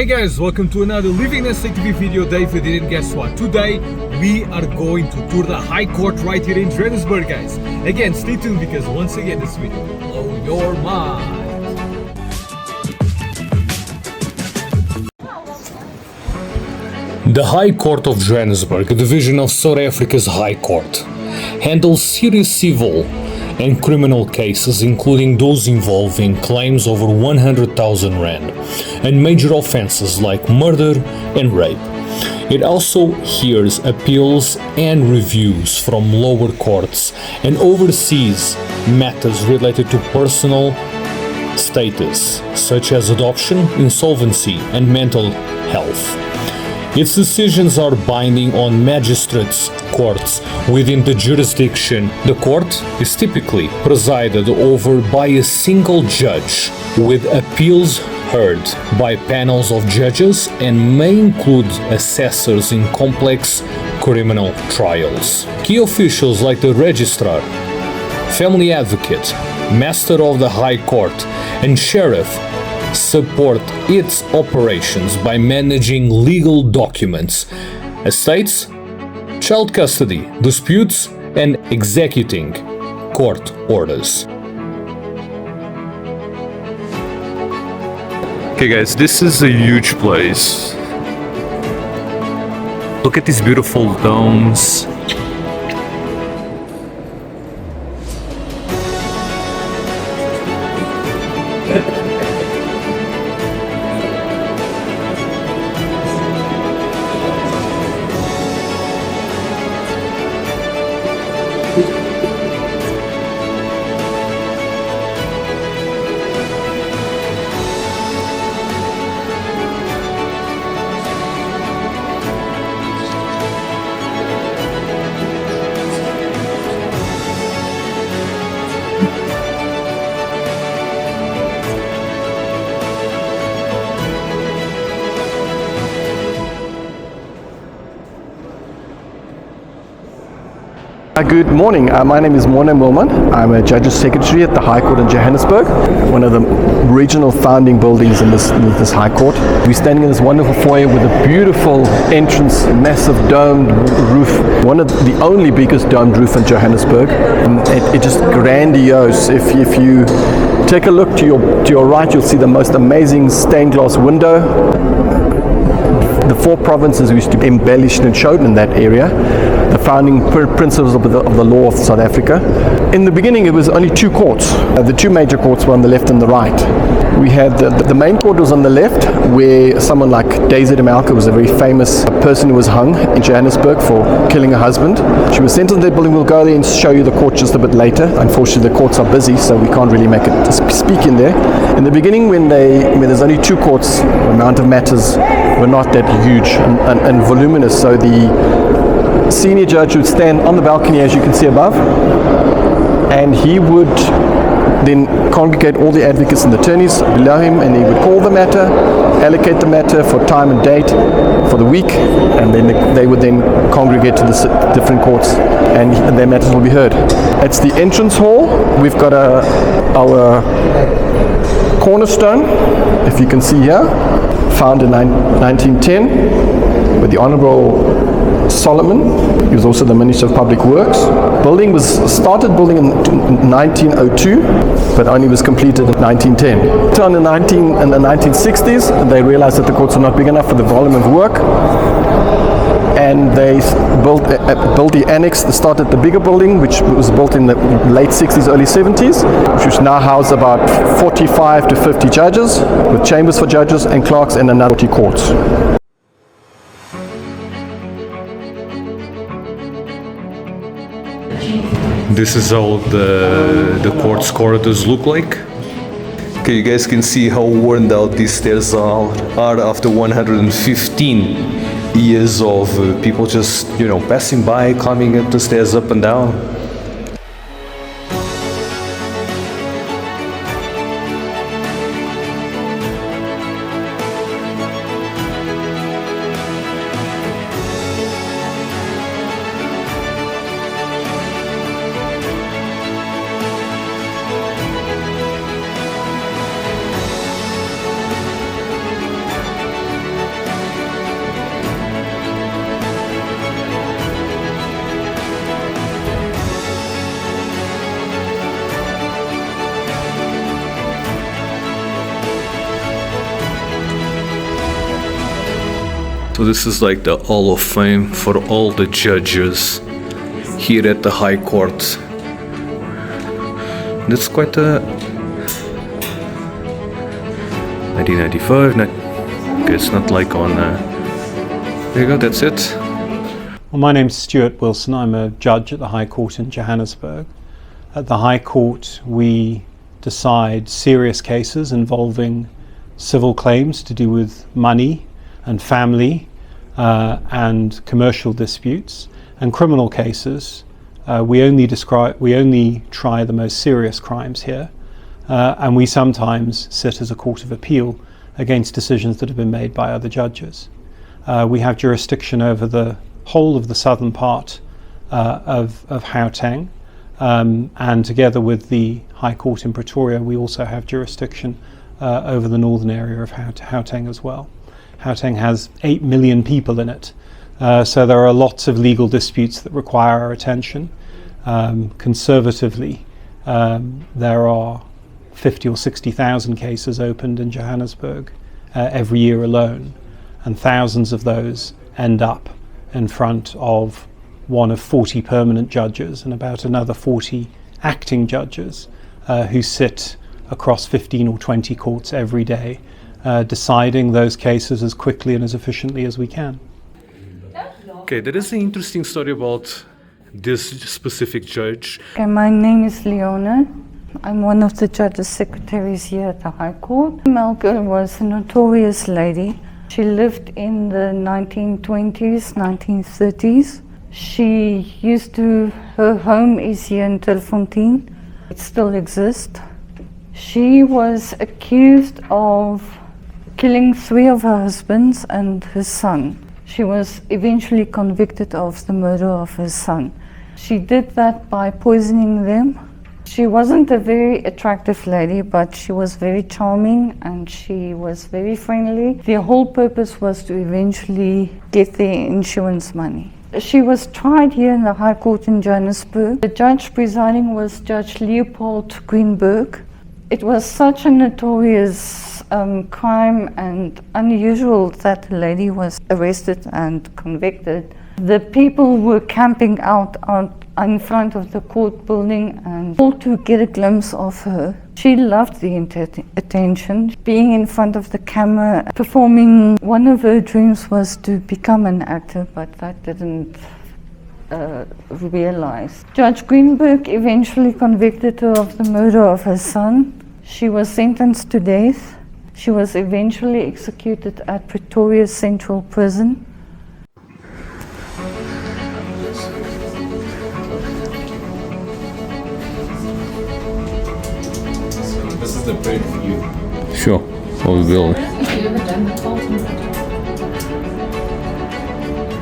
Hey guys, welcome to another LivinginSAtv video. David here, and guess what? Today we are going to tour the High Court right here in Johannesburg, guys. Again, stay tuned because once again this video will blow your mind. The High Court of Johannesburg, a division of South Africa's High Court, handles serious civil and criminal cases, including those involving claims over 100,000 rand and major offenses like murder and rape. It also hears appeals and reviews from lower courts and oversees matters related to personal status, such as adoption, insolvency, and mental health. Its decisions are binding on magistrates' courts within the jurisdiction. The court is typically presided over by a single judge, with appeals heard by panels of judges and may include assessors in complex criminal trials. Key officials like the registrar, family advocate, master of the High Court, and sheriff support its operations by managing legal documents, estates, child custody, disputes, and executing court orders. Okay guys, this is a huge place. Look at these beautiful domes. Good morning, my name is Morne Milman. I'm a Judge's Secretary at the High Court in Johannesburg, one of the regional founding buildings in this High Court. We're standing in this wonderful foyer with a beautiful entrance, massive domed roof, one of the only biggest domed roof in Johannesburg. It just grandiose. If you take a look to your right, you'll see the most amazing stained glass window. The four provinces used to be embellished and shown in that area, the founding principles of the law of South Africa. In the beginning, it was only two courts. The two major courts were on the left and the right. We had the main court was on the left, where someone like Daisy de Melker was a very famous person who was hung in Johannesburg for killing her husband. She was sentenced in that building. We'll go there and show you the court just a bit later. Unfortunately, the courts are busy, so we can't really make it speak in there. In the beginning, when there's only two courts, the amount of matters were not that huge and voluminous, so the senior judge would stand on the balcony, as you can see above, and he would then congregate all the advocates and attorneys below him, and he would call the matter, allocate the matter for time and date for the week, and then they would then congregate to the different courts, and their matters will be heard. It's the entrance hall. We've got our cornerstone, if you can see here, found in 1910 with the Honorable Solomon. He was also the Minister of Public Works. Building was started building in 1902, but only was completed in 1910. So in the 1960s, they realized that the courts were not big enough for the volume of work, and they built the annex that started the bigger building, which was built in the late 60s, early 70s, which now houses about 45 to 50 judges, with chambers for judges and clerks and another 40 courts. This is how the court's corridors look like. Okay, you guys can see how worn out these stairs are after 115 years of people just, passing by, climbing up the stairs up and down. So this is like the Hall of Fame for all the judges here at the High Court. That's quite a 1995. Okay, it's not like on. There you go. That's it. Well, my name's Stuart Wilson. I'm a judge at the High Court in Johannesburg. At the High Court, we decide serious cases involving civil claims to do with money and family and commercial disputes, and criminal cases. We only try the most serious crimes here, and we sometimes sit as a court of appeal against decisions that have been made by other judges. We have jurisdiction over the whole of the southern part of Gauteng, and together with the High Court in Pretoria, we also have jurisdiction over the northern area of Gauteng as well. Gauteng has 8 million people in it, so there are lots of legal disputes that require our attention. Conservatively, there are 50 or 60,000 cases opened in Johannesburg every year alone, and thousands of those end up in front of one of 40 permanent judges and about another 40 acting judges who sit across 15 or 20 courts every day, deciding those cases as quickly and as efficiently as we can. Okay, there is an interesting story about this specific judge. Okay, my name is Leona. I'm one of the judge's secretaries here at the High Court. Melker was a notorious lady. She lived in the 1920s, 1930s. Her home is here in Telfontein. It still exists. She was accused of killing 3 of her husbands and her son. She was eventually convicted of the murder of her son. She did that by poisoning them. She wasn't a very attractive lady, but she was very charming and she was very friendly. Their whole purpose was to eventually get their insurance money. She was tried here in the High Court in Johannesburg. The judge presiding was Judge Leopold Greenberg. It was such a notorious crime and unusual that the lady was arrested and convicted. The people were camping out in front of the court building and all to get a glimpse of her. She loved the attention, being in front of the camera, performing. One of her dreams was to become an actor, but that didn't realize. Judge Greenberg eventually convicted her of the murder of her son. She was sentenced to death. She was eventually executed at Pretoria Central Prison. This is the break for you. Sure, we will.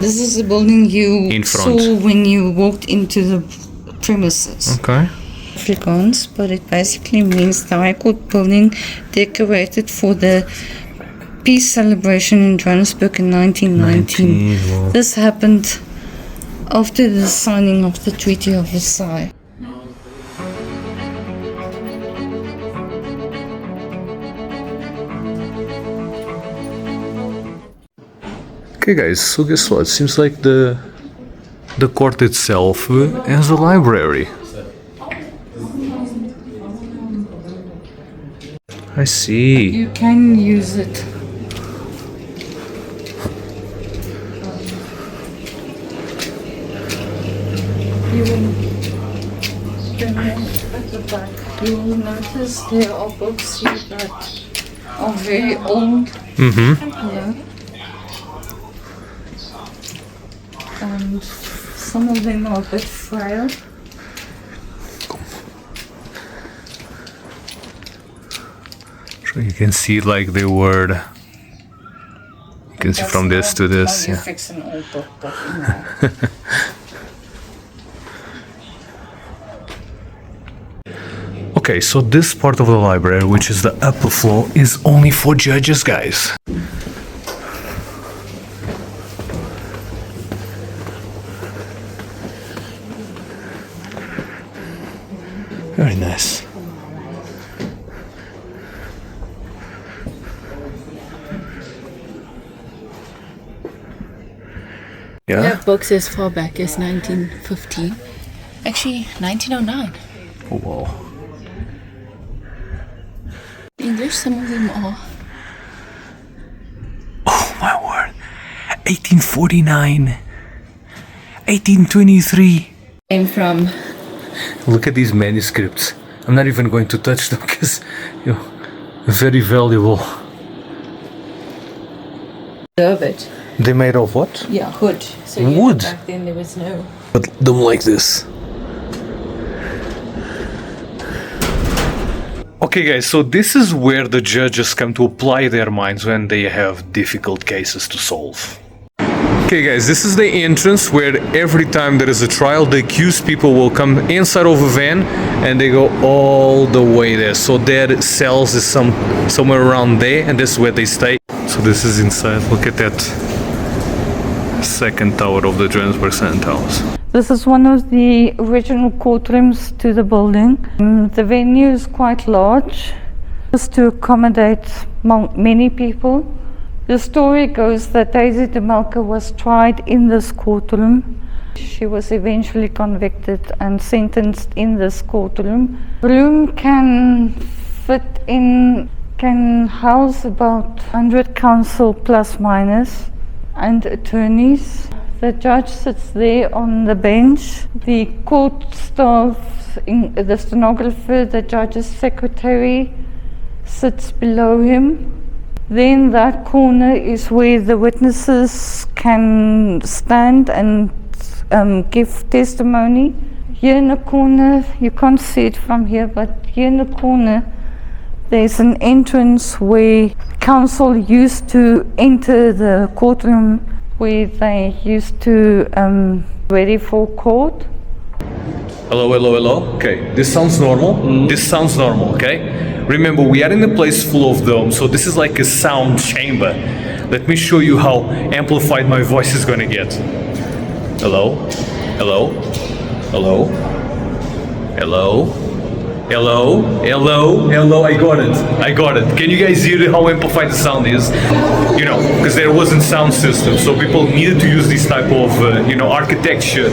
This is the building you In front. saw when you walked into the premises. Okay. Afrikaans, but it basically means the High Court building decorated for the peace celebration in Johannesburg in 1919. Wow. This happened after the signing of the Treaty of Versailles. Okay guys, so guess what? Seems like the court itself has a library. I see. You can use it. At the back, you will notice there are books here that are very old. Yeah. And some of them are a bit frail. So you can see like the word. You can see from this to this. You Yeah. fix an old book, but no. Okay, so this part of the library, which is the upper floor, is only for judges, guys. Very nice. I Yeah? have books as far back as 1915. Actually, 1909. Oh, wow. English, some of them are. Oh, my word. 1849. 1823. Came from Look at these manuscripts. I'm not even going to touch them because, you know, very valuable. David. They made of what? Yeah, hood. So Wood? back then there was no. But them like this. Okay guys, so this is where the judges come to apply their minds when they have difficult cases to solve. Okay guys, this is the entrance where every time there is a trial, the accused people will come inside of a van and they go all the way there. So their cells is somewhere around there, and this is where they stay. So this is inside. Look at that second tower of the Johannesburg Senate House. This is one of the original courtrooms to the building. The venue is quite large, just to accommodate many people. The story goes that Daisy de Melker was tried in this courtroom. She was eventually convicted and sentenced in this courtroom. The room can house about 100 counsel plus minus and attorneys. The judge sits there on the bench. The court staff, the stenographer, the judge's secretary sits below him. Then that corner is where the witnesses can stand and give testimony. Here in the corner, you can't see it from here, but here in the corner, there's an entrance where counsel used to enter the courtroom, where they used to ready for court. Hello, hello, hello. Okay, this sounds normal. This sounds normal, okay? Remember, we are in a place full of domes, so this is like a sound chamber. Let me show you how amplified my voice is gonna get. Hello? Hello? Hello? Hello? Hello? Hello? Hello? I got it. I got it. Can you guys hear how amplified the sound is? You know, because there wasn't sound system, so people needed to use this type of, architecture,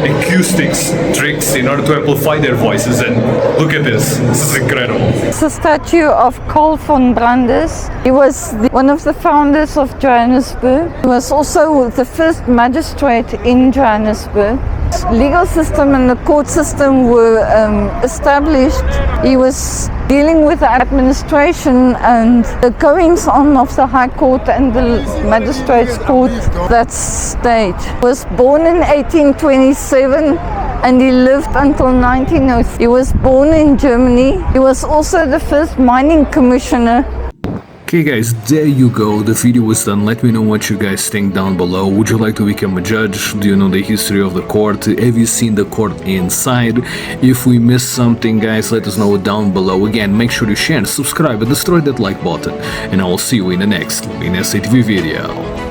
acoustics tricks in order to amplify their voices. And look at this. This is incredible. It's a statue of Karl von Brandes. He was one of the founders of Johannesburg. He was also the first magistrate in Johannesburg. Legal system and the court system were established. He was dealing with the administration and the goings on of the High Court and the Magistrates Court that state. He was born in 1827 and he lived until 1903. He was born in Germany. He was also the first mining commissioner. Okay guys, there you go, the video was done. Let me know what you guys think down below. Would you like to become a judge? Do you know the history of the court? Have you seen the court inside? If we missed something guys, let us know down below. Again, make sure you share and subscribe and destroy that like button. And I will see you in the next LivinginSAtv video.